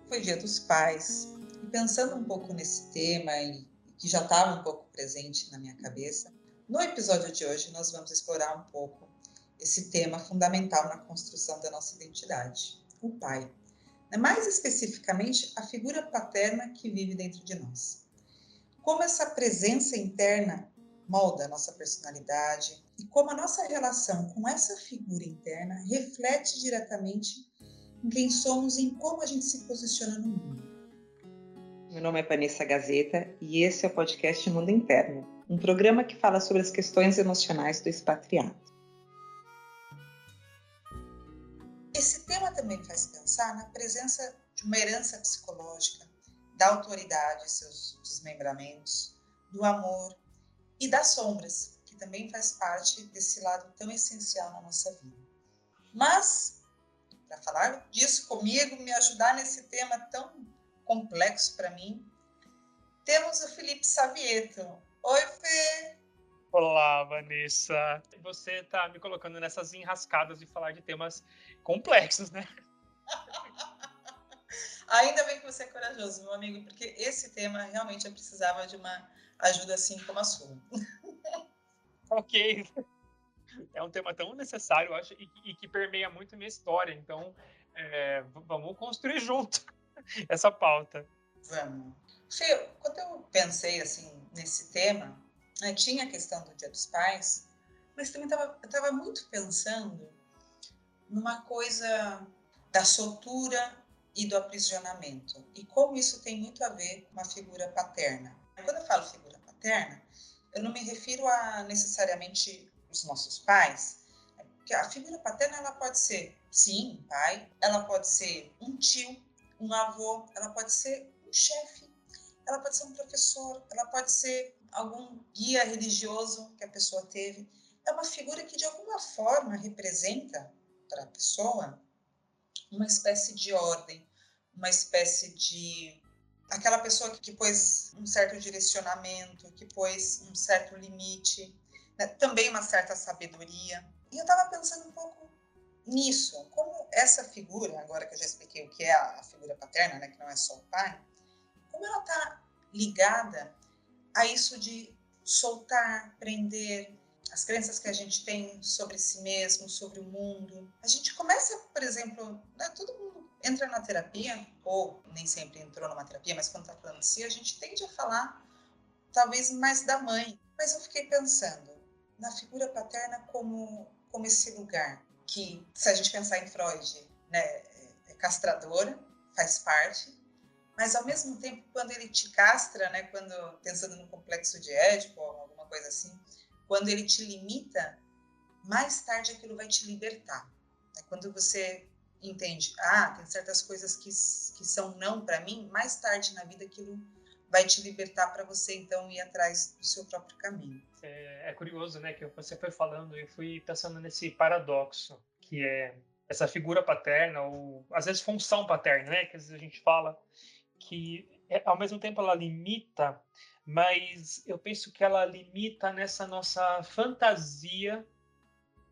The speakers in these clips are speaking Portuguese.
Foi Dia dos Pais, e pensando um pouco nesse tema, e que já estava um pouco presente na minha cabeça, no episódio de hoje nós vamos explorar um pouco esse tema fundamental na construção da nossa identidade, o pai. Mais especificamente, a figura paterna que vive dentro de nós. Como essa presença interna molda a nossa personalidade e como a nossa relação com essa figura interna reflete diretamente em quem somos e em como a gente se posiciona no mundo. Meu nome é Vanessa Gazeta e esse é o podcast Mundo Interno, um programa que fala sobre as questões emocionais do expatriado. Esse tema também faz pensar na presença de uma herança psicológica, da autoridade e seus desmembramentos, do amor e das sombras, que também faz parte desse lado tão essencial na nossa vida. Mas, para falar disso comigo, me ajudar nesse tema tão complexo para mim, temos o Felipe Savieto. Oi, Fê! Olá, Vanessa. Você tá me colocando nessas enrascadas de falar de temas complexos, né? Ainda bem que você é corajoso, meu amigo, porque esse tema realmente eu precisava de uma ajuda assim como a sua. Ok. É um tema tão necessário, eu acho, e que permeia muito a minha história. Então, vamos construir junto essa pauta. Vamos. Fê, quando eu pensei assim nesse tema, tinha a questão do Dia dos Pais, mas também eu estava muito pensando numa coisa da soltura e do aprisionamento. E como isso tem muito a ver com a figura paterna. Quando eu falo figura paterna, eu não me refiro a necessariamente os nossos pais, porque a figura paterna ela pode ser, sim, um pai, ela pode ser um tio, um avô, ela pode ser um chefe, ela pode ser um professor, ela pode ser algum guia religioso que a pessoa teve. É uma figura que de alguma forma representa para a pessoa uma espécie de ordem, uma espécie de aquela pessoa que pôs um certo direcionamento, que pôs um certo limite, né? Também uma certa sabedoria. E eu estava pensando um pouco nisso, como essa figura, agora que eu já expliquei o que é a figura paterna, né, que não é só o pai, como ela está ligada a isso de soltar, prender, as crenças que a gente tem sobre si mesmo, sobre o mundo. A gente começa, por exemplo, né, todo mundo entra na terapia, ou nem sempre entrou numa terapia, mas quando está falando de si, a gente tende a falar talvez mais da mãe. Mas eu fiquei pensando na figura paterna como esse lugar que, se a gente pensar em Freud, né, é castradora, faz parte, mas ao mesmo tempo, quando ele te castra, né, quando pensando no complexo de Édipo ou alguma coisa assim, quando ele te limita, mais tarde aquilo vai te libertar. Né? Quando você entende, tem certas coisas que são não para mim, mais tarde na vida aquilo vai te libertar para você então ir atrás do seu próprio caminho. É curioso, né, que você foi falando e fui pensando nesse paradoxo, que é essa figura paterna, ou às vezes função paterna, né, que às vezes a gente fala que ao mesmo tempo ela limita, mas eu penso que ela limita nessa nossa fantasia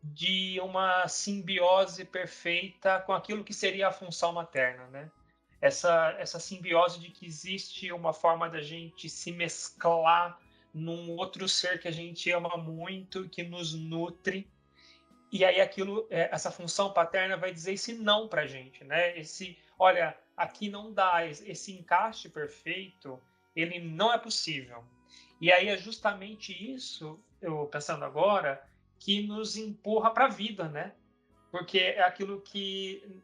de uma simbiose perfeita com aquilo que seria a função materna, né? Essa simbiose de que existe uma forma da gente se mesclar num outro ser que a gente ama muito, que nos nutre, e aí essa função paterna vai dizer esse não para a gente, né? Olha, aqui não dá, esse encaixe perfeito, ele não é possível. E aí é justamente isso, eu pensando agora, que nos empurra para a vida, né? Porque é aquilo que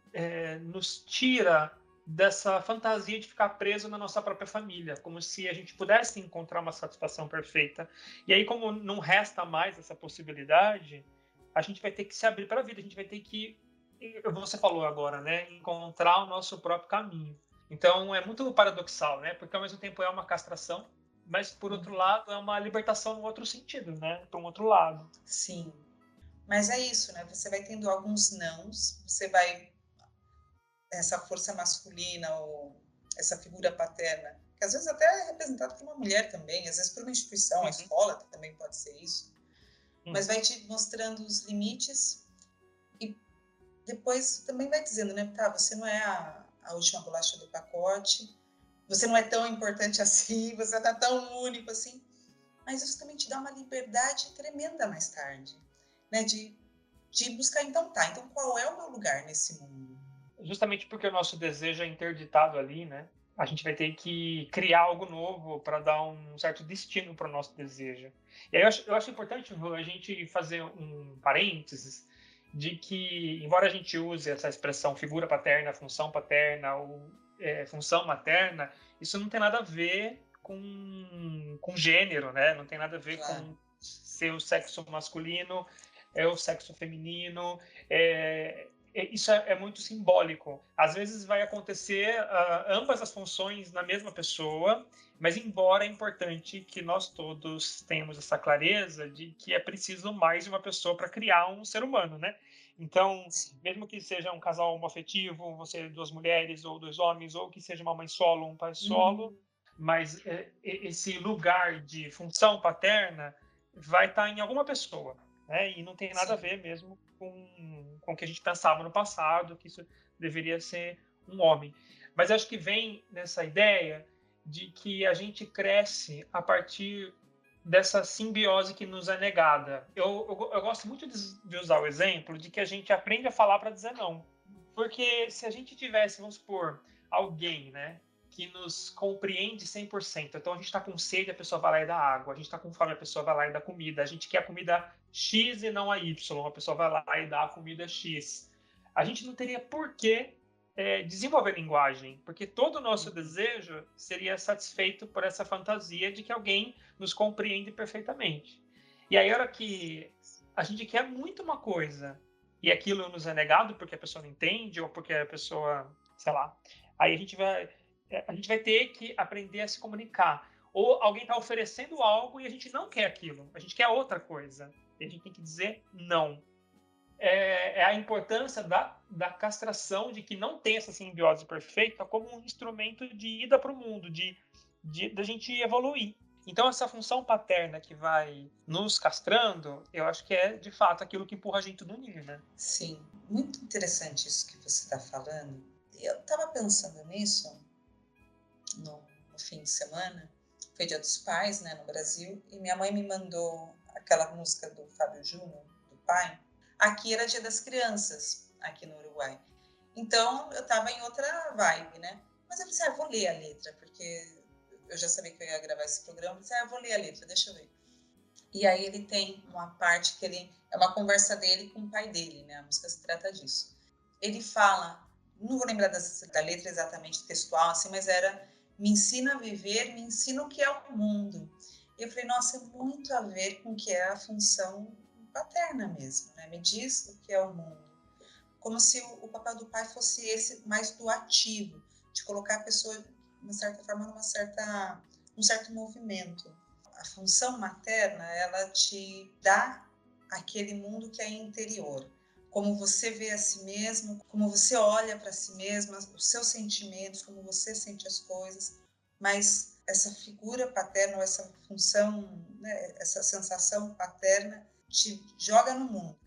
nos tira dessa fantasia de ficar preso na nossa própria família, como se a gente pudesse encontrar uma satisfação perfeita. E aí, como não resta mais essa possibilidade, a gente vai ter que se abrir para a vida, a gente vai ter que, você falou agora, né, encontrar o nosso próprio caminho. Então, é muito paradoxal, né? Porque ao mesmo tempo é uma castração, mas por outro lado é uma libertação no outro sentido, né? Para um outro lado. Sim, mas é isso, né? Você vai tendo alguns nãos, você vai essa força masculina ou essa figura paterna, que às vezes até é representada por uma mulher também, às vezes por uma instituição, a escola também pode ser isso, mas vai te mostrando os limites e depois também vai dizendo, né, tá, você não é a última bolacha do pacote, você não é tão importante assim, você não é tão único assim, mas isso também te dá uma liberdade tremenda mais tarde, né? De buscar, então qual é o meu lugar nesse mundo? Justamente porque o nosso desejo é interditado ali, né? A gente vai ter que criar algo novo para dar um certo destino para o nosso desejo. E aí eu acho importante, Ru, a gente fazer um parênteses de que, embora a gente use essa expressão figura paterna ou função materna, isso não tem nada a ver com gênero, né? Não tem nada a ver Claro. com ser o sexo masculino, é o sexo feminino, é, isso é muito simbólico. Às vezes vai acontecer ambas as funções na mesma pessoa, mas embora é importante que nós todos tenhamos essa clareza de que é preciso mais de uma pessoa para criar um ser humano, né? Então, Sim. mesmo que seja um casal homoafetivo, você duas mulheres ou dois homens, ou que seja uma mãe solo, um pai solo, mas esse lugar de função paterna vai estar em alguma pessoa, né? E não tem nada a Sim. ver mesmo com o que a gente pensava no passado, que isso deveria ser um homem. Mas acho que vem nessa ideia de que a gente cresce a partir dessa simbiose que nos é negada. Eu gosto muito de usar o exemplo de que a gente aprende a falar para dizer não. Porque se a gente tivesse, vamos supor, alguém, né, que nos compreende 100%. Então a gente está com sede, a pessoa vai lá e dá água. A gente está com fome, a pessoa vai lá e dá comida. A gente quer a comida X e não a Y. A pessoa vai lá e dá a comida X. A gente não teria por que desenvolver linguagem, porque todo o nosso desejo seria satisfeito por essa fantasia de que alguém nos compreende perfeitamente. E aí, a hora que a gente quer muito uma coisa e aquilo nos é negado porque a pessoa não entende ou porque a pessoa, sei lá, aí a gente vai ter que aprender a se comunicar. Ou alguém está oferecendo algo e a gente não quer aquilo, a gente quer outra coisa. E a gente tem que dizer não. É a importância da castração, de que não tem essa simbiose perfeita como um instrumento de ida para o mundo, da gente evoluir. Então, essa função paterna que vai nos castrando, eu acho que é, de fato, aquilo que empurra a gente do ninho, né? Sim, muito interessante isso que você está falando. Eu estava pensando nisso no fim de semana, foi Dia dos Pais, né, no Brasil, e minha mãe me mandou aquela música do Fábio Júnior, do pai. Aqui era Dia das Crianças, aqui no Uruguai. Então, eu estava em outra vibe, né? Mas eu pensei, vou ler a letra, porque eu já sabia que eu ia gravar esse programa. Eu pensei, vou ler a letra, deixa eu ver. E aí ele tem uma parte que ele é uma conversa dele com o pai dele, né? A música se trata disso. Ele fala, não vou lembrar da letra exatamente textual, assim, mas era me ensina a viver, me ensina o que é o mundo. E eu falei, nossa, é muito a ver com o que é a função paterna mesmo, né? Me diz o que é o mundo. Como se o papel do pai fosse esse mais do ativo, de colocar a pessoa, de uma certa forma, num certo movimento. A função materna, ela te dá aquele mundo que é interior. Como você vê a si mesmo, como você olha para si mesma, os seus sentimentos, como você sente as coisas. Mas essa figura paterna, ou essa função, né, essa sensação paterna, te joga no mundo.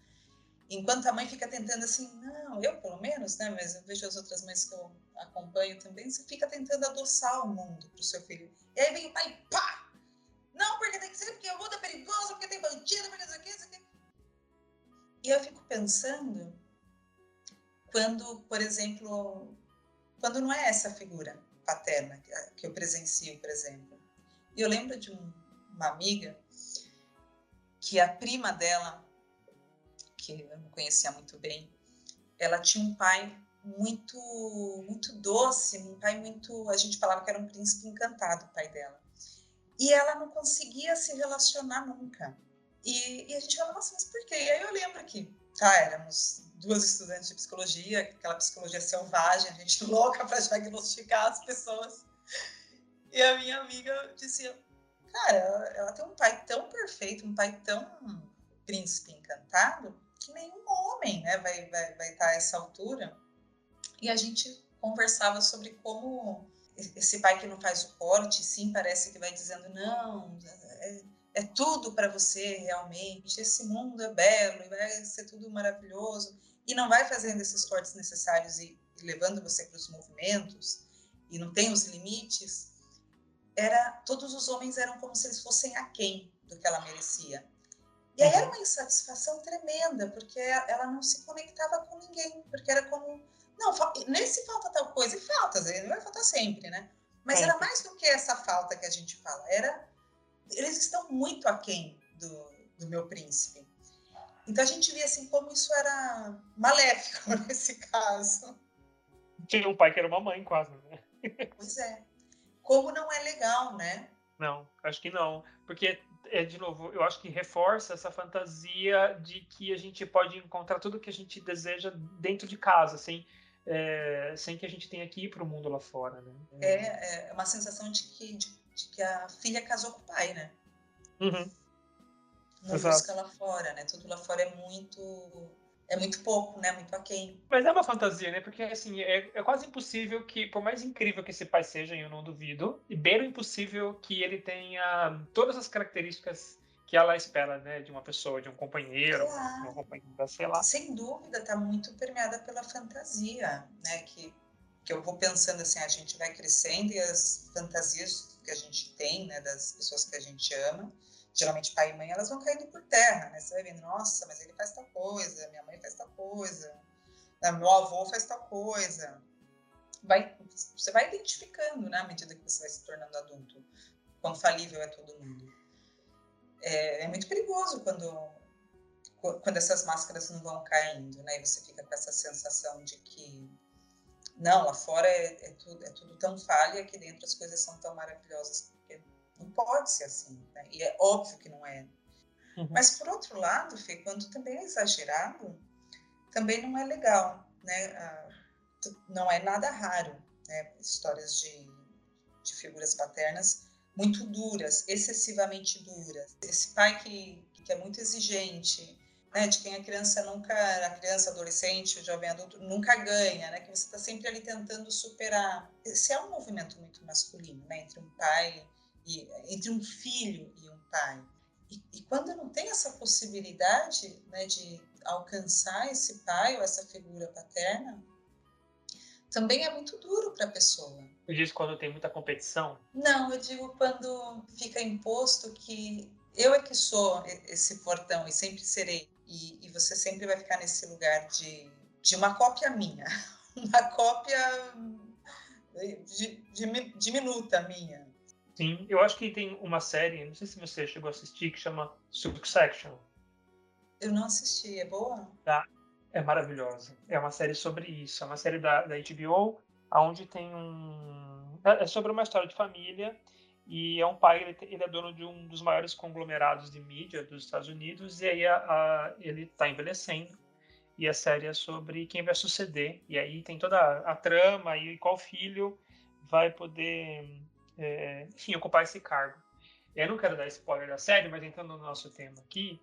Enquanto a mãe fica tentando assim, não, eu pelo menos, né, mas eu vejo as outras mães que eu acompanho também, você fica tentando adoçar o mundo para o seu filho. E aí vem o pai, pá! Não, porque tem que ser, porque o mundo é perigoso, porque tem bandido, porque isso aqui, isso aqui. E eu fico pensando quando, por exemplo, quando não é essa figura paterna que eu presencio, por exemplo. E eu lembro de uma amiga que a prima dela, que eu não conhecia muito bem, ela tinha um pai muito muito doce, um pai muito, a gente falava que era um príncipe encantado, o pai dela. E ela não conseguia se relacionar nunca. E a gente falava, nossa, mas por quê? E aí eu lembro que, éramos duas estudantes de psicologia, aquela psicologia selvagem, a gente louca para diagnosticar as pessoas. E a minha amiga dizia, cara, ela tem um pai tão perfeito, um pai tão príncipe encantado, que nenhum homem, né, vai estar a essa altura. E a gente conversava sobre como esse pai que não faz o corte, sim, parece que vai dizendo, não, é tudo para você realmente, esse mundo é belo, vai ser tudo maravilhoso, e não vai fazendo esses cortes necessários levando você para os movimentos, e não tem os limites, todos os homens eram como se eles fossem aquém do que ela merecia. E aí era uma insatisfação tremenda, porque ela não se conectava com ninguém, porque era como, não, nesse falta tal coisa, e falta, não vai faltar sempre, né? Mas era mais do que essa falta que a gente fala, eles estão muito aquém do meu príncipe. Então a gente via assim como isso era maléfico nesse caso. Tinha um pai que era uma mãe quase, né? Pois é. Como não é legal, né? Não, acho que não. Porque, de novo, eu acho que reforça essa fantasia de que a gente pode encontrar tudo que a gente deseja dentro de casa, sem que a gente tenha que ir para o mundo lá fora, né? É uma sensação de que a filha casou com o pai, né? Uhum. Não Exato. busca lá fora, né? Tudo lá fora é muito pouco, né? Muito aquém. Mas é uma fantasia, né? Porque, assim, é quase impossível que, por mais incrível que esse pai seja, e eu não duvido, e beira impossível que ele tenha todas as características que ela espera, né? De uma pessoa, de um companheiro, uma Claro. companheira, sei lá. Sem dúvida, está muito permeada pela fantasia, né? Que eu vou pensando assim, a gente vai crescendo e as fantasias que a gente tem, né? Das pessoas que a gente ama, geralmente pai e mãe, elas vão caindo por terra, né? Você vai vendo, nossa, mas ele faz tal coisa, minha mãe faz tal coisa, meu avô faz tal coisa. Você vai identificando, né? À medida que você vai se tornando adulto, quão falível é todo mundo. É muito perigoso quando essas máscaras não vão caindo, né? E você fica com essa sensação de que não, lá fora é tudo tão falha, aqui dentro as coisas são tão maravilhosas, porque não pode ser assim, né? E é óbvio que não é. Uhum. Mas, por outro lado, Fê, quando também é exagerado, também não é legal, né? Não é nada raro, né? Histórias de figuras paternas muito duras, excessivamente duras. Esse pai que é muito exigente, né, de quem a criança, adolescente, o jovem adulto, nunca ganha, né, que você está sempre ali tentando superar. Esse é um movimento muito masculino, né, entre um filho e um pai. E quando não tem essa possibilidade, né, de alcançar esse pai ou essa figura paterna, também é muito duro para a pessoa. Eu disse quando tem muita competição. Não, eu digo quando fica imposto que eu é que sou esse fortão e sempre serei. E você sempre vai ficar nesse lugar de uma cópia minha. Uma cópia diminuta minha. Sim, eu acho que tem uma série, não sei se você chegou a assistir, que chama Succession. Eu não assisti, é boa? Tá? É maravilhosa. É uma série sobre isso. É uma série da HBO, onde tem um. É sobre uma história de família. E é um pai, ele é dono de um dos maiores conglomerados de mídia dos Estados Unidos. E aí ele está envelhecendo. E a série é sobre quem vai suceder. E aí tem toda a trama e qual filho vai poder, enfim, ocupar esse cargo. Eu não quero dar spoiler da série, mas entrando no nosso tema aqui,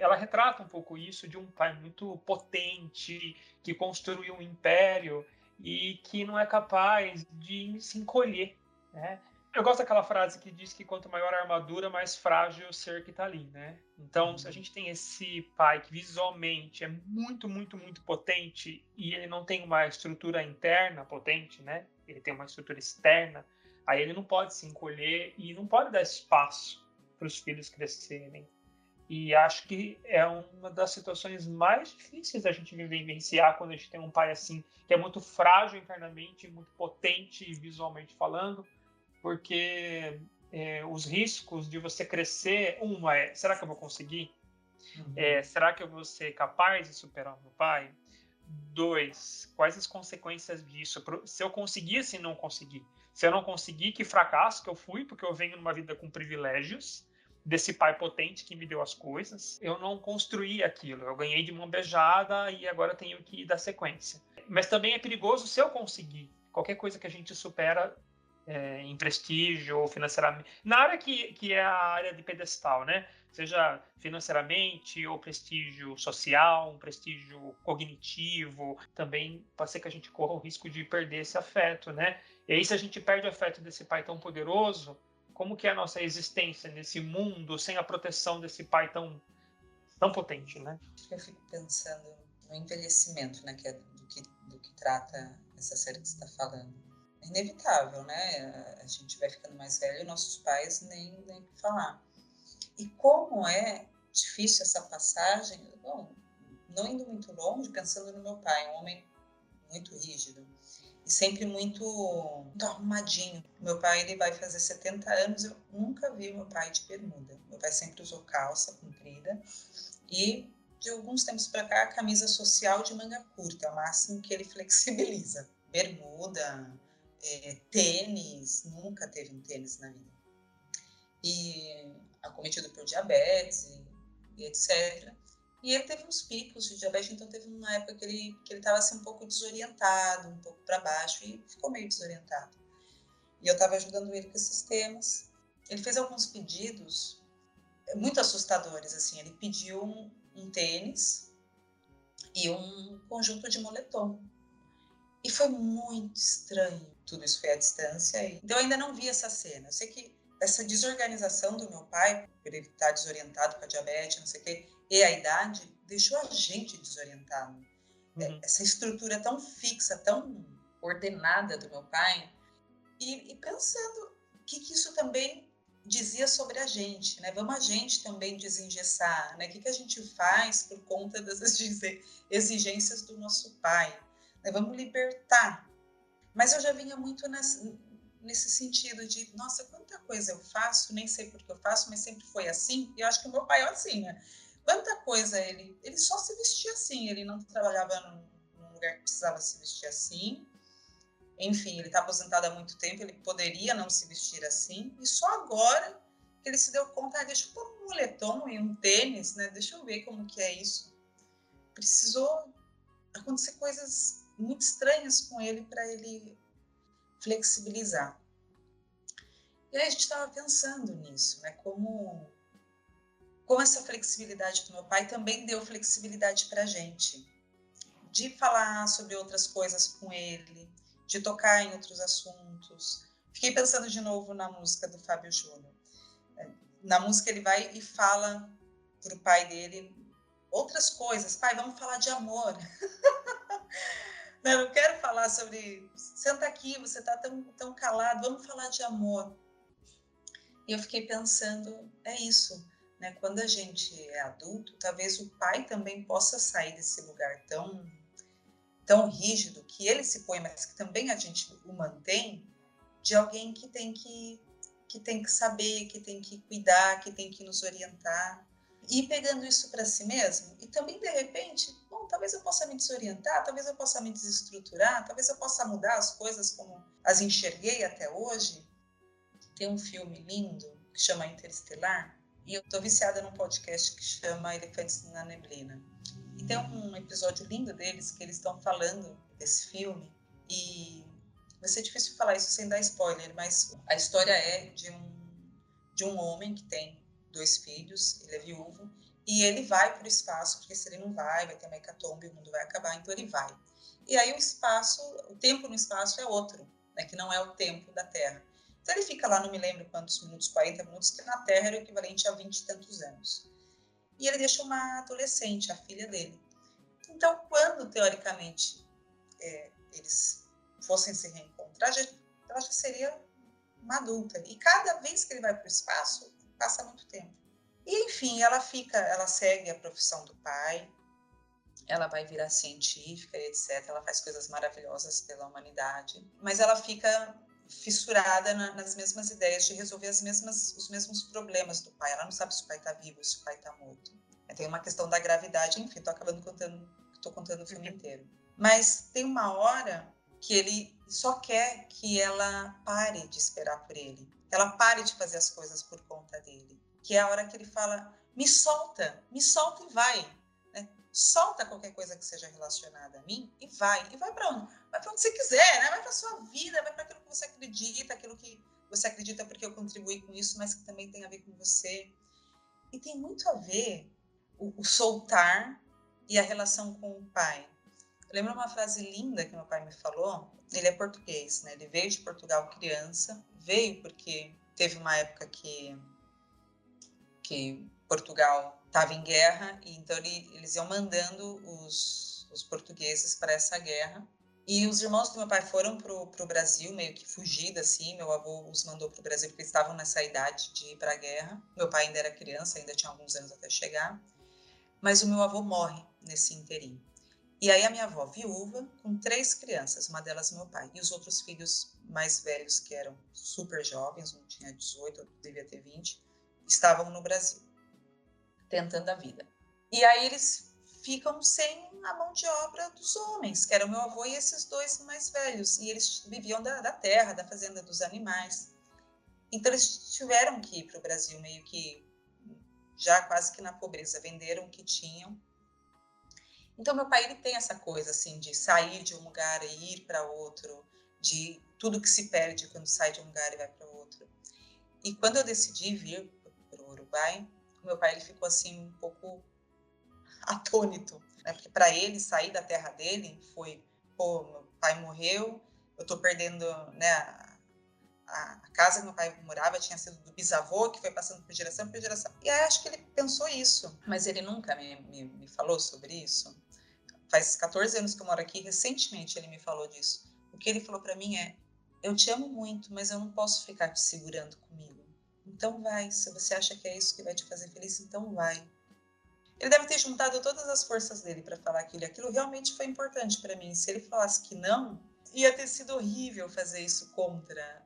ela retrata um pouco isso de um pai muito potente, que construiu um império e que não é capaz de se encolher, né? Eu gosto daquela frase que diz que quanto maior a armadura, mais frágil o ser que está ali, né? Então, se a gente tem esse pai que visualmente é muito, muito, muito potente e ele não tem uma estrutura interna potente, né? Ele tem uma estrutura externa, aí ele não pode se encolher e não pode dar espaço para os filhos crescerem. E acho que é uma das situações mais difíceis da gente vivenciar quando a gente tem um pai assim, que é muito frágil internamente, muito potente visualmente falando, porque os riscos de você crescer, será que eu vou conseguir? Será que eu vou ser capaz de superar o meu pai? 2, quais as consequências disso? Se eu conseguir, se não conseguir. Se eu não conseguir, que fracasso que eu fui, porque eu venho numa vida com privilégios, desse pai potente que me deu as coisas. Eu não construí aquilo, eu ganhei de mão beijada e agora tenho que dar sequência. Mas também é perigoso se eu conseguir. Qualquer coisa que a gente supera em prestígio ou financeiramente, na área que é a área de pedestal, né? Seja financeiramente ou prestígio social, um prestígio cognitivo, também pode ser que a gente corra o risco de perder esse afeto, né? E aí, se a gente perde o afeto desse pai tão poderoso, como que é a nossa existência nesse mundo sem a proteção desse pai tão potente, né? Eu fico pensando no envelhecimento, né? Que é do do que trata essa série que você está falando. É inevitável, né? A gente vai ficando mais velho e nossos pais nem falar. E como é difícil essa passagem, bom, não indo muito longe, pensando no meu pai, um homem muito rígido e sempre muito arrumadinho. Meu pai, ele vai fazer 70 anos, eu nunca vi meu pai de bermuda. Meu pai sempre usou calça comprida e, de alguns tempos para cá, camisa social de manga curta, é o máximo que ele flexibiliza. Bermuda, tênis, nunca teve um tênis na vida. E acometido por diabetes e etc. E ele teve uns picos de diabetes, então teve uma época que ele estava assim, um pouco desorientado, um pouco para baixo, e ficou meio desorientado. E eu estava ajudando ele com esses temas. Ele fez alguns pedidos muito assustadores, assim. Ele pediu um tênis e um conjunto de moletom. E foi muito estranho. Tudo isso foi à distância. Então eu ainda não vi essa cena. Eu sei que essa desorganização do meu pai, por ele estar desorientado com a diabetes, não sei o quê, e a idade, deixou a gente desorientado. Essa estrutura tão fixa, tão ordenada do meu pai, e pensando o que isso também dizia sobre a gente, né? Vamos a gente também desengessar, né? O que a gente faz por conta das exigências do nosso pai, né? Vamos libertar. Mas eu já vinha muito nesse sentido de, nossa, quanta coisa eu faço, nem sei por que eu faço, mas sempre foi assim. E eu acho que o meu pai é assim, né? Quanta coisa ele só se vestia assim, ele não trabalhava num lugar que precisava se vestir assim. Enfim, ele está aposentado há muito tempo, ele poderia não se vestir assim, e só agora que ele se deu conta, deixa eu pôr um moletom e um tênis, né? Deixa eu ver como que é isso. Precisou acontecer coisas muito estranhas com ele para ele flexibilizar. E aí a gente estava pensando nisso, né? Como essa flexibilidade do meu pai também deu flexibilidade para a gente, de falar sobre outras coisas com ele, de tocar em outros assuntos. Fiquei pensando de novo na música do Fábio Júnior. Na música ele vai e fala para o pai dele outras coisas. Pai, vamos falar de amor. Não quero falar sobre... Senta aqui, você está tão calado, vamos falar de amor. E eu fiquei pensando, é isso, né? Quando a gente é adulto, talvez o pai também possa sair desse lugar tão rígido que ele se põe, mas que também a gente o mantém, de alguém que tem que saber, que tem que cuidar, que tem que nos orientar. E pegando isso para si mesmo, e também de repente, bom, talvez eu possa me desorientar, talvez eu possa me desestruturar, talvez eu possa mudar as coisas como as enxerguei até hoje. Tem um filme lindo que chama Interestelar, e eu tô viciada num podcast que chama Elefantes na Neblina. E tem um episódio lindo deles que eles estão falando desse filme, e vai ser difícil falar isso sem dar spoiler, mas a história é de um homem que tem 2 filhos, ele é viúvo, e ele vai para o espaço, porque se ele não vai ter uma hecatombe, o mundo vai acabar, então ele vai. E aí o tempo no espaço é outro, né, que não é o tempo da Terra. Então ele fica lá, não me lembro quantos minutos, 40 minutos, que na Terra era o equivalente a 20 e tantos anos. E ele deixa uma adolescente, a filha dele. Então, quando, teoricamente, eles fossem se reencontrar, ela já seria uma adulta. E cada vez que ele vai para o espaço, passa muito tempo. E, enfim, ela segue a profissão do pai, ela vai virar científica, etc. Ela faz coisas maravilhosas pela humanidade, mas ela fica fissurada nas mesmas ideias de resolver os mesmos problemas do pai. Ela não sabe se o pai está vivo, se o pai está morto. Tem uma questão da gravidade, enfim, estou contando o filme inteiro. Mas tem uma hora que ele só quer que ela pare de esperar por ele, que ela pare de fazer as coisas por conta dele, que é a hora que ele fala, me solta e vai. Solta qualquer coisa que seja relacionada a mim e vai para onde? Vai para onde você quiser, né? Vai para sua vida, vai para aquilo que você acredita, aquilo que você acredita porque eu contribuí com isso, mas que também tem a ver com você. E tem muito a ver o soltar e a relação com o pai. Eu lembro uma frase linda que meu pai me falou. Ele é português, né? Ele veio de Portugal criança, veio porque teve uma época que Portugal estava em guerra, e então eles iam mandando os portugueses para essa guerra. E os irmãos do meu pai foram pro Brasil, meio que fugida, assim. Meu avô os mandou pro Brasil porque eles estavam nessa idade de ir para a guerra. Meu pai ainda era criança, ainda tinha alguns anos até chegar. Mas o meu avô morre nesse interim. E aí a minha avó, viúva, com 3 crianças, uma delas meu pai, e os outros filhos mais velhos, que eram super jovens, um tinha 18, outro devia ter 20, estavam no Brasil, tentando a vida. E aí eles ficam sem a mão de obra dos homens, que era o meu avô e esses 2 mais velhos, e eles viviam da terra, da fazenda dos animais. Então eles tiveram que ir para o Brasil, meio que já quase que na pobreza, venderam o que tinham. Então meu pai, ele tem essa coisa assim de sair de um lugar e ir para outro, de tudo que se perde quando sai de um lugar e vai para outro. E quando eu decidi vir para o Uruguai, o meu pai, ele ficou assim um pouco atônito, né? Porque para ele sair da terra dele foi, pô, meu pai morreu, eu tô perdendo, né, a casa que meu pai morava tinha sido do bisavô, que foi passando por geração por geração. E aí acho que ele pensou isso, mas ele nunca me falou sobre isso. Faz 14 anos que eu moro aqui, recentemente ele me falou disso. O que ele falou para mim é: eu te amo muito, mas eu não posso ficar te segurando comigo. Então vai, se você acha que é isso que vai te fazer feliz, então vai. Ele deve ter juntado todas as forças dele para falar aquilo realmente foi importante para mim. Se ele falasse que não, ia ter sido horrível fazer isso contra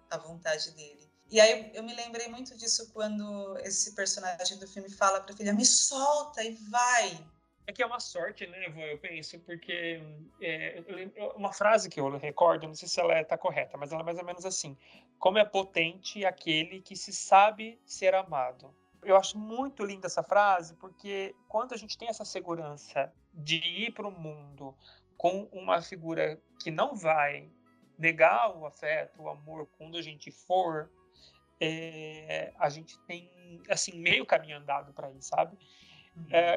a vontade dele. E aí eu me lembrei muito disso quando esse personagem do filme fala para a filha: me solta e vai. É que é uma sorte, né, Ivan, eu penso, porque uma frase que eu recordo, não sei se ela está correta, mas ela é mais ou menos assim: como é potente aquele que se sabe ser amado. Eu acho muito linda essa frase, porque quando a gente tem essa segurança de ir para o mundo com uma figura que não vai negar o afeto, o amor, quando a gente for, a gente tem, assim, meio caminho andado para ir, sabe?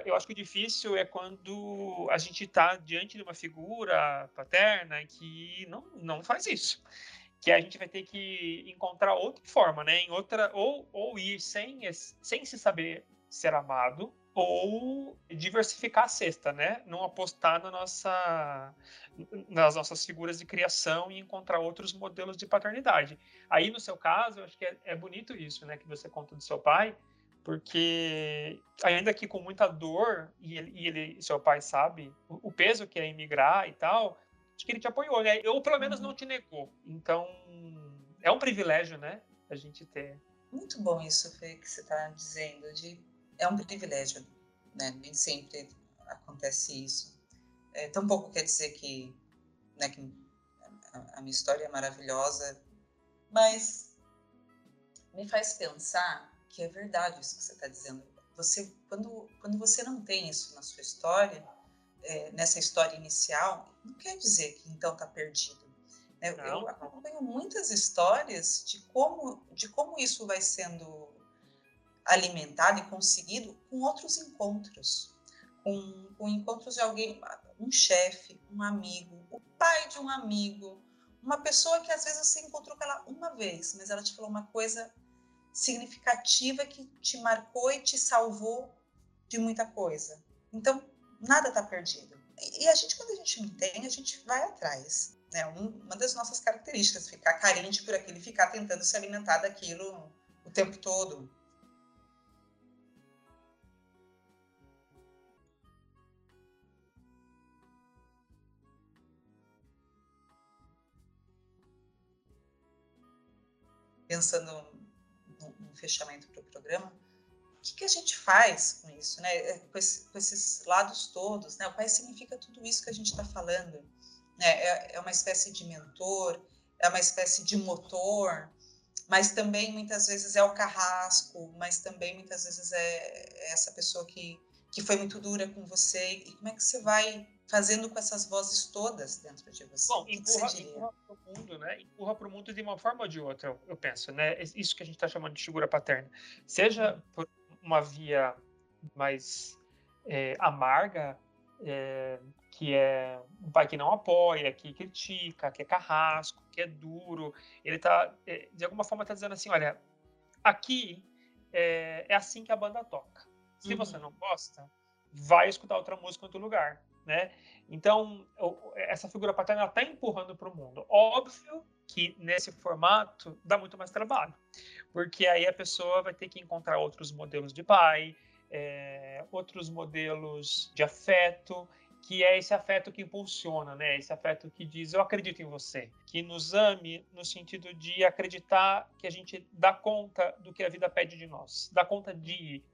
Eu acho que o difícil é quando a gente está diante de uma figura paterna que não faz isso. Que a gente vai ter que encontrar outra forma, né? Em outra, ou ir sem se saber ser amado, ou diversificar a cesta, né? Não apostar nas nossas figuras de criação e encontrar outros modelos de paternidade. Aí, no seu caso, eu acho que é bonito isso, né? Que você conta do seu pai, porque ainda que com muita dor, seu pai sabe o peso que é emigrar e tal, acho que ele te apoiou, né? Ou pelo menos não te negou. Então, é um privilégio, né? A gente ter. Muito bom isso, Fê, que você está dizendo. É um privilégio, né? Nem sempre acontece isso. Tampouco quer dizer que, né, que a minha história é maravilhosa, mas me faz pensar que é verdade isso que você está dizendo. Quando você não tem isso na sua história, nessa história inicial, não quer dizer que então está perdido. Eu acompanho muitas histórias de como isso vai sendo alimentado e conseguido com outros encontros, com encontros de alguém, um chefe, um amigo, o pai de um amigo, uma pessoa que às vezes você encontrou com ela uma vez, mas ela te falou uma coisa significativa que te marcou e te salvou de muita coisa. Então, nada está perdido. E a gente, quando a gente não tem, a gente vai atrás. Né? Uma das nossas características, ficar carente por aquilo e ficar tentando se alimentar daquilo o tempo todo. Pensando no fechamento para o programa, o que a gente faz com isso, né? Com esses lados todos, né? O pai significa tudo isso que a gente está falando, né? É uma espécie de mentor, é uma espécie de motor, mas também muitas vezes é o carrasco, mas também muitas vezes é essa pessoa que foi muito dura com você. E como é que você vai fazendo com essas vozes todas dentro de você? Bom, O que você diria? empurra para o mundo, né? Empurra para o mundo de uma forma ou de outra, eu penso, né? Isso que a gente está chamando de figura paterna. Seja por uma via mais amarga, que é um pai que não apoia, que critica, que é carrasco, que é duro. Ele tá, de alguma forma, está dizendo assim: olha, aqui é assim que a banda toca. Se você não gosta, vai escutar outra música em outro lugar. né? Então, essa figura paterna está empurrando para o mundo. Óbvio que nesse formato dá muito mais trabalho, porque aí a pessoa vai ter que encontrar outros modelos de pai, outros modelos de afeto, que é esse afeto que impulsiona, né? Esse afeto que diz, eu acredito em você, que nos ame no sentido de acreditar que a gente dá conta do que a vida pede de nós, dá conta de ir.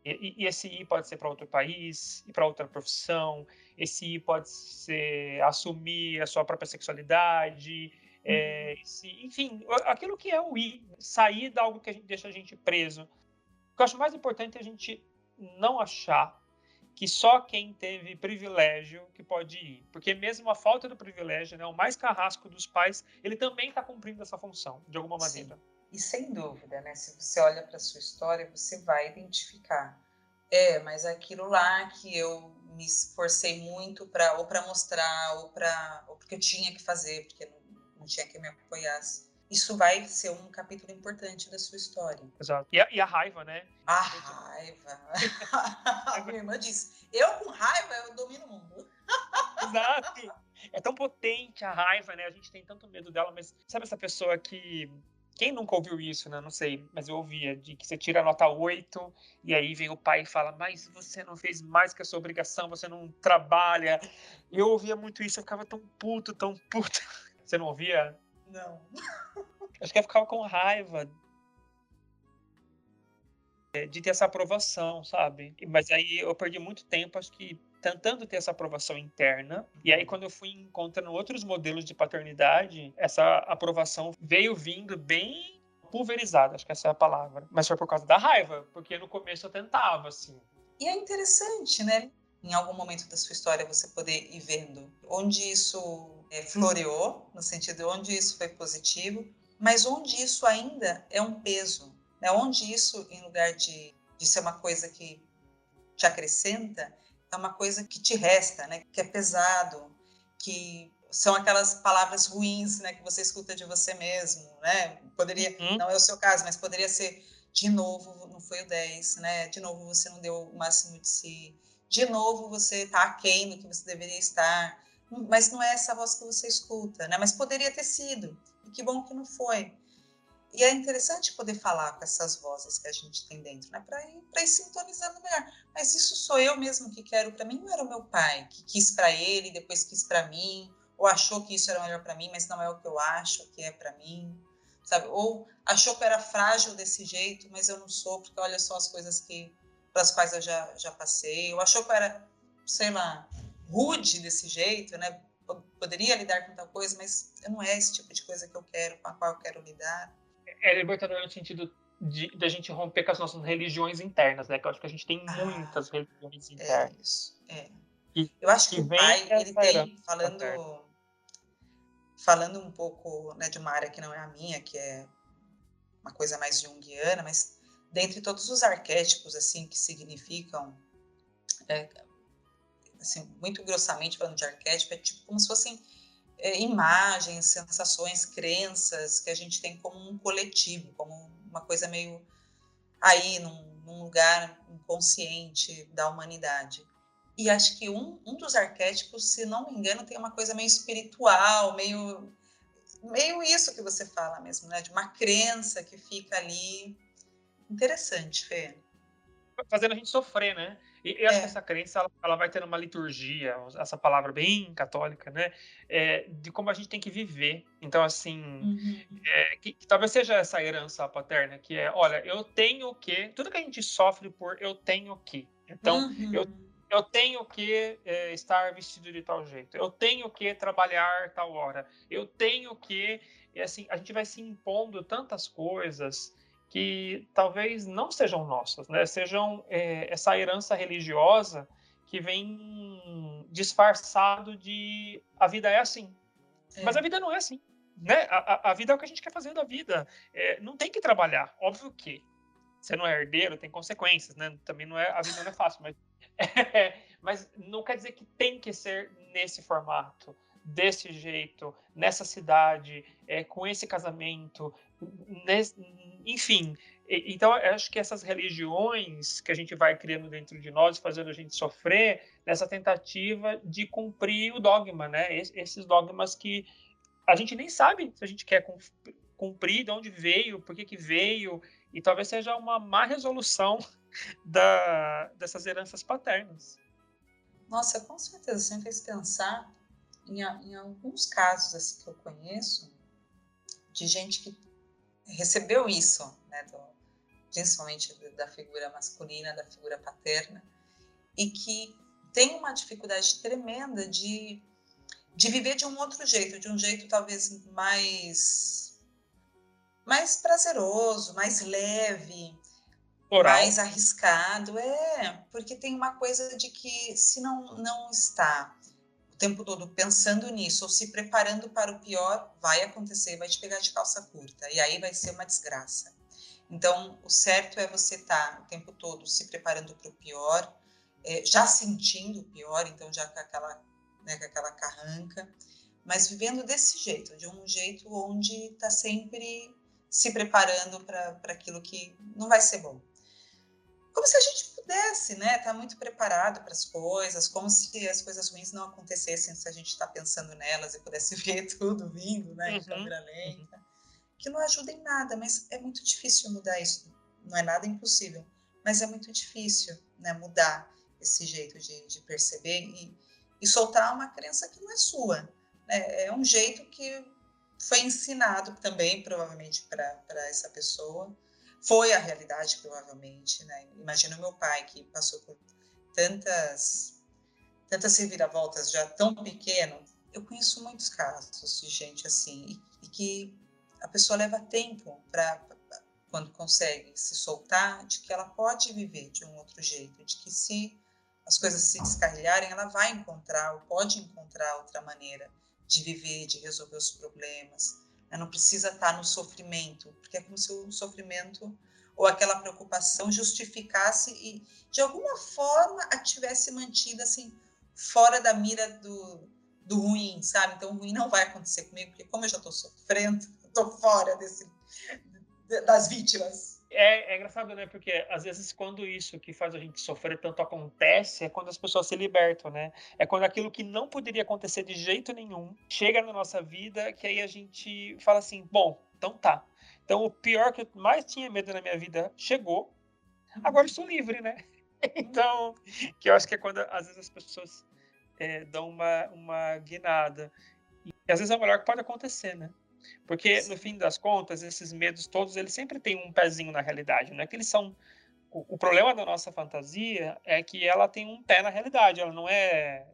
E esse ir pode ser para outro país, ir para outra profissão, esse ir pode ser assumir a sua própria sexualidade, enfim, aquilo que é o ir, sair de algo que deixa a gente preso. O que eu acho mais importante é a gente não achar que só quem teve privilégio que pode ir. Porque mesmo a falta do privilégio, né, o mais carrasco dos pais, ele também está cumprindo essa função, de alguma maneira. Sim. E sem dúvida, né? Se você olha para a sua história, você vai identificar. Mas aquilo lá que eu me esforcei muito ou para mostrar, ou porque eu tinha que fazer, porque não tinha quem me apoiasse. Isso vai ser um capítulo importante da sua história. Exato. E a raiva, né? A raiva. A minha irmã disse, eu com raiva, eu domino o mundo. Exato. É tão potente a raiva, né? A gente tem tanto medo dela, mas sabe essa pessoa que... Quem nunca ouviu isso, né? Não sei, mas eu ouvia, de que você tira a nota 8 e aí vem o pai e fala, mas você não fez mais que a sua obrigação, você não trabalha. Eu ouvia muito isso, eu ficava tão puto, tão puto. Você não ouvia? Não. Acho que eu ficava com raiva de ter essa aprovação, sabe? Mas aí eu perdi muito tempo, acho que tentando ter essa aprovação interna. E aí, quando eu fui encontrando outros modelos de paternidade, essa aprovação veio vindo bem pulverizada, acho que essa é a palavra. Mas foi por causa da raiva, porque no começo eu tentava, assim. E é interessante, né? Em algum momento da sua história você poder ir vendo onde isso floreou, no sentido de onde isso foi positivo, mas onde isso ainda é um peso, né? Onde isso, em lugar de ser uma coisa que te acrescenta, é uma coisa que te resta, né? Que é pesado, que são aquelas palavras ruins, né? Que você escuta de você mesmo, né? Poderia, não é o seu caso, mas poderia ser de novo não foi o 10, né? De novo você não deu o máximo de si. De novo você está aquém do que você deveria estar. Mas não é essa voz que você escuta, né? Mas poderia ter sido. E que bom que não foi. E é interessante poder falar com essas vozes que a gente tem dentro, né? Para ir sintonizando melhor. Mas isso sou eu mesmo que quero para mim, não era o meu pai que quis para ele, depois quis para mim, ou achou que isso era melhor para mim, mas não é o que eu acho que é para mim, sabe? Ou achou que eu era frágil desse jeito, mas eu não sou, porque olha só as coisas pelas quais eu já passei. Ou achou que eu era, sei lá, rude desse jeito, né? Poderia lidar com tal coisa, mas não é esse tipo de coisa que eu quero, com a qual eu quero lidar. É libertador no sentido de a gente romper com as nossas religiões internas, né? Que eu acho que a gente tem muitas religiões É internas. isso. Que, Eu acho que que o vem pai, ele dessa herança tem, paterna. falando um pouco, né, de uma área que não é a minha, que é uma coisa mais junguiana, mas dentre todos os arquétipos assim que significam, assim, muito grossamente falando de arquétipo, é tipo como se fossem imagens, sensações, crenças que a gente tem como um coletivo, como uma coisa meio aí num lugar inconsciente da humanidade. E acho que um dos arquétipos, se não me engano, tem uma coisa meio espiritual, meio isso que você fala mesmo, né? De uma crença que fica ali. Interessante, Fê. Fazendo a gente sofrer, né? E eu acho que essa crença ela vai tendo uma liturgia, essa palavra bem católica, né? De como a gente tem que viver. Então, assim, que talvez seja essa herança paterna, que é, olha, eu tenho que, tudo que a gente sofre por eu tenho que. Então, eu tenho que estar vestido de tal jeito, eu tenho que trabalhar tal hora, eu tenho que, e assim, a gente vai se impondo tantas coisas que talvez não sejam nossas, né? Sejam essa herança religiosa que vem disfarçado de a vida é assim. Mas a vida não é assim, né? A vida é o que a gente quer fazer da vida. Não tem que trabalhar, óbvio que você não é herdeiro, tem consequências, né? Também não é, a vida não é fácil, mas, mas não quer dizer que tem que ser nesse formato, desse jeito, nessa cidade, com esse casamento, enfim, Então, eu acho que essas religiões que a gente vai criando dentro de nós, fazendo a gente sofrer, nessa tentativa de cumprir o dogma, né? Esses dogmas que a gente nem sabe se a gente quer cumprir, de onde veio, por que que veio, e talvez seja uma má resolução dessas heranças paternas. Nossa, com certeza, você me fez pensar em alguns casos assim, que eu conheço, de gente que recebeu isso, né, principalmente da figura masculina, da figura paterna, e que tem uma dificuldade tremenda de viver de um outro jeito, de um jeito talvez mais prazeroso, mais leve, Oral. mais arriscado. Porque tem uma coisa de que se não está o tempo todo pensando nisso ou se preparando para o pior, vai acontecer, vai te pegar de calça curta e aí vai ser uma desgraça. Então, o certo é você estar o tempo todo se preparando para o pior, já sentindo o pior, então já com aquela carranca, mas vivendo desse jeito, de um jeito onde está sempre se preparando para aquilo que não vai ser bom. Como se a gente pudesse, né, estar muito preparado para as coisas, como se as coisas ruins não acontecessem se a gente está pensando nelas e pudesse ver tudo vindo, né, em Uhum, câmera uhum. lenta, que não ajuda em nada, mas é muito difícil mudar isso. Não é nada impossível, mas é muito difícil, né, mudar esse jeito de perceber e soltar uma crença que não é sua. Né? É um jeito que foi ensinado também, provavelmente, para essa pessoa. Foi a realidade, provavelmente. Né? Imagina o meu pai, que passou por tantas reviravoltas já tão pequeno. Eu conheço muitos casos de gente assim, e que a pessoa leva tempo para, quando consegue se soltar, de que ela pode viver de um outro jeito, de que se as coisas se descarrilharem, ela vai encontrar ou pode encontrar outra maneira de viver, de resolver os problemas. Não precisa estar no sofrimento, porque é como se o sofrimento ou aquela preocupação justificasse e, de alguma forma, a tivesse mantida assim, fora da mira do ruim, sabe? Então, o ruim não vai acontecer comigo, porque como eu já estou sofrendo, estou fora das vítimas. É engraçado, né? Porque às vezes quando isso que faz a gente sofrer tanto acontece, é quando as pessoas se libertam, né? É quando aquilo que não poderia acontecer de jeito nenhum chega na nossa vida, que aí a gente fala assim, bom, então tá. Então o pior que eu mais tinha medo na minha vida chegou, agora eu sou livre, né? Então, que eu acho que é quando às vezes as pessoas dão uma guinada. E às vezes é o melhor que pode acontecer, né? Porque, no Sim. fim das contas, esses medos todos, eles sempre têm um pezinho na realidade, não é que eles são... O problema da nossa fantasia é que ela tem um pé na realidade, ela não é...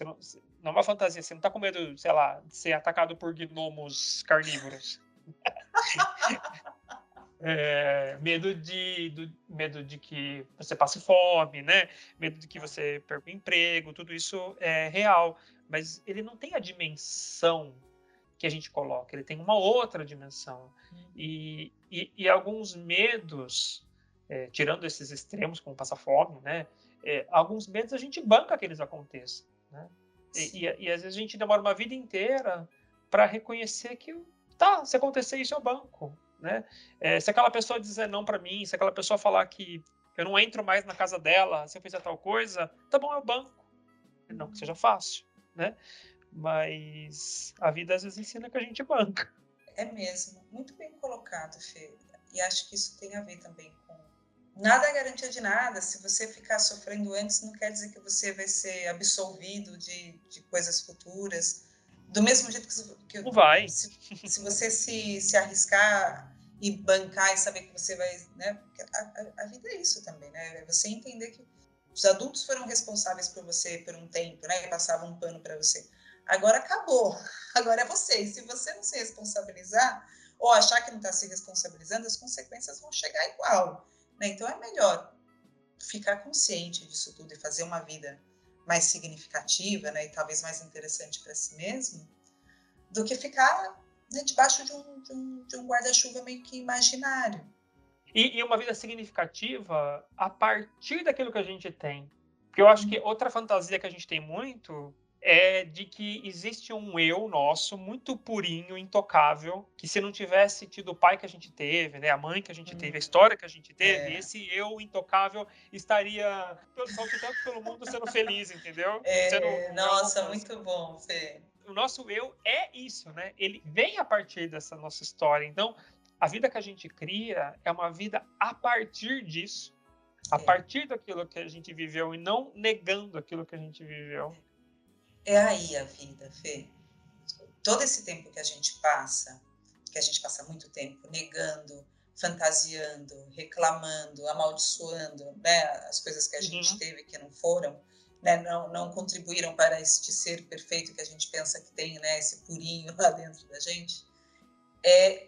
Não é uma fantasia, você não tá com medo, sei lá, de ser atacado por gnomos carnívoros. Medo de que você passe fome, né? Medo de que você perca o emprego, tudo isso é real. Mas ele não tem a dimensão que a gente coloca, ele tem uma outra dimensão. E alguns medos, tirando esses extremos, como passar fome, né? Alguns medos a gente banca que eles aconteçam. Né? E às vezes a gente demora uma vida inteira para reconhecer que, tá, se acontecer isso, eu banco. Né? Se aquela pessoa dizer não para mim, se aquela pessoa falar que eu não entro mais na casa dela se eu fizer tal coisa, tá bom, eu banco. Não que seja fácil, né? Mas a vida às vezes ensina que a gente banca. É mesmo, muito bem colocado, Fê. E acho que isso tem a ver também com. Nada é garantia de nada. Se você ficar sofrendo antes, não quer dizer que você vai ser absolvido de coisas futuras. Do mesmo jeito Não vai. se você se arriscar e bancar e saber que você vai. Né? A vida é isso também, né? É você entender que os adultos foram responsáveis por você por um tempo, né? E passavam um pano para você. Agora acabou. Agora é você. E se você não se responsabilizar ou achar que não está se responsabilizando, as consequências vão chegar igual. Né? Então é melhor ficar consciente disso tudo e fazer uma vida mais significativa, né? E talvez mais interessante para si mesmo, do que ficar, né, debaixo de um guarda-chuva meio que imaginário. E uma vida significativa a partir daquilo que a gente tem. Porque eu acho que outra fantasia que a gente tem muito é de que existe um eu nosso muito purinho, intocável, que se não tivesse tido o pai que a gente teve, né, a mãe que a gente teve, a história que a gente teve, É, esse eu intocável estaria saltitando pelo mundo sendo feliz, entendeu? Sendo Elon nossa, Musk. muito bom, Fê. O nosso eu é isso, né? Ele vem a partir dessa nossa história. Então, a vida que a gente cria é uma vida a partir disso, a É, partir daquilo que a gente viveu e não negando aquilo que a gente viveu. é aí a vida, Fê. Todo esse tempo que a gente passa muito tempo negando, fantasiando, reclamando, amaldiçoando, né, as coisas que a gente Uhum. teve que não foram, né, não contribuíram para este ser perfeito que a gente pensa que tem, né, esse purinho lá dentro da gente. É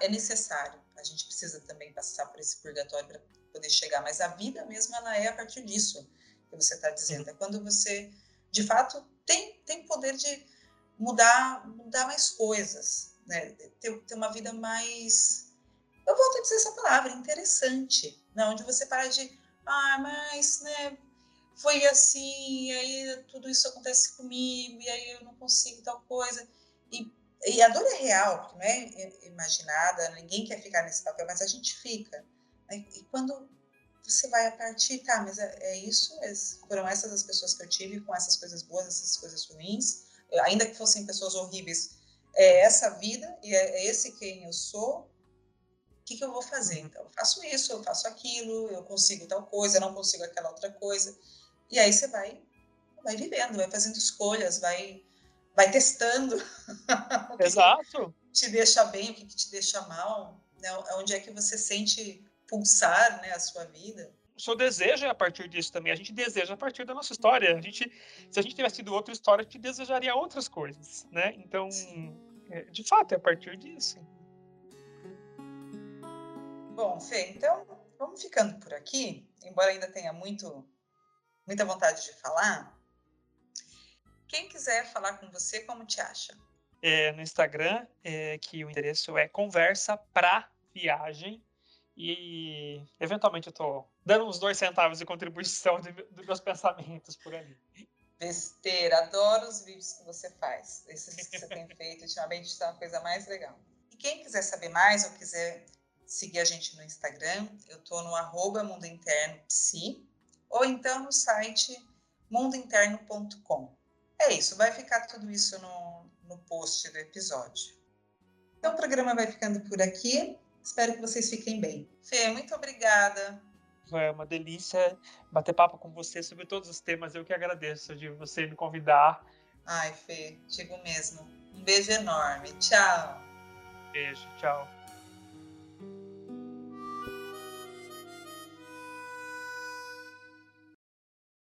necessário. A gente precisa também passar por esse purgatório para poder chegar, mas a vida mesmo ela é a partir disso que você está Uhum. dizendo. É quando você, de fato, tem poder de mudar mais coisas, né? Ter uma vida mais, eu volto a dizer essa palavra, interessante, né? Onde você para de, mas, né, foi assim, e aí tudo isso acontece comigo, e aí eu não consigo tal coisa. E, e a dor é real, porque não é imaginada, ninguém quer ficar nesse papel, mas a gente fica. Né? E quando você vai a partir, tá, mas é isso, foram essas as pessoas que eu tive, com essas coisas boas, essas coisas ruins, ainda que fossem pessoas horríveis, é essa vida, e é esse quem eu sou, o que eu vou fazer? Uhum. Então, eu faço isso, eu faço aquilo, eu consigo tal coisa, não consigo aquela outra coisa. E aí você vai vivendo, vai fazendo escolhas, vai testando o que Exato. te deixa bem, o que te deixa mal, né? Onde é que você sente pulsar, né, a sua vida. O seu desejo é a partir disso também. A gente deseja a partir da nossa história. Se a gente tivesse tido outra história, a gente desejaria outras coisas, né? Então, Sim. de fato, é a partir disso. Bom, Fê, então vamos ficando por aqui, embora ainda tenha muita vontade de falar. Quem quiser falar com você, como te acha? No Instagram, que o endereço é conversa pra viagem. E eventualmente eu tô dando uns 2 centavos de contribuição dos meus pensamentos por ali. Besteira, adoro os vídeos que você faz. Esses que você tem feito ultimamente são a coisa mais legal. E quem quiser saber mais ou quiser seguir a gente no Instagram, eu tô no @mundointernopsi ou então no site mundointerno.com. É isso, vai ficar tudo isso no post do episódio. Então o programa vai ficando por aqui. Espero que vocês fiquem bem. Fê, muito obrigada. É uma delícia bater papo com você sobre todos os temas. Eu que agradeço de você me convidar. Ai, Fê, digo mesmo. Um beijo enorme. Tchau. Beijo, tchau.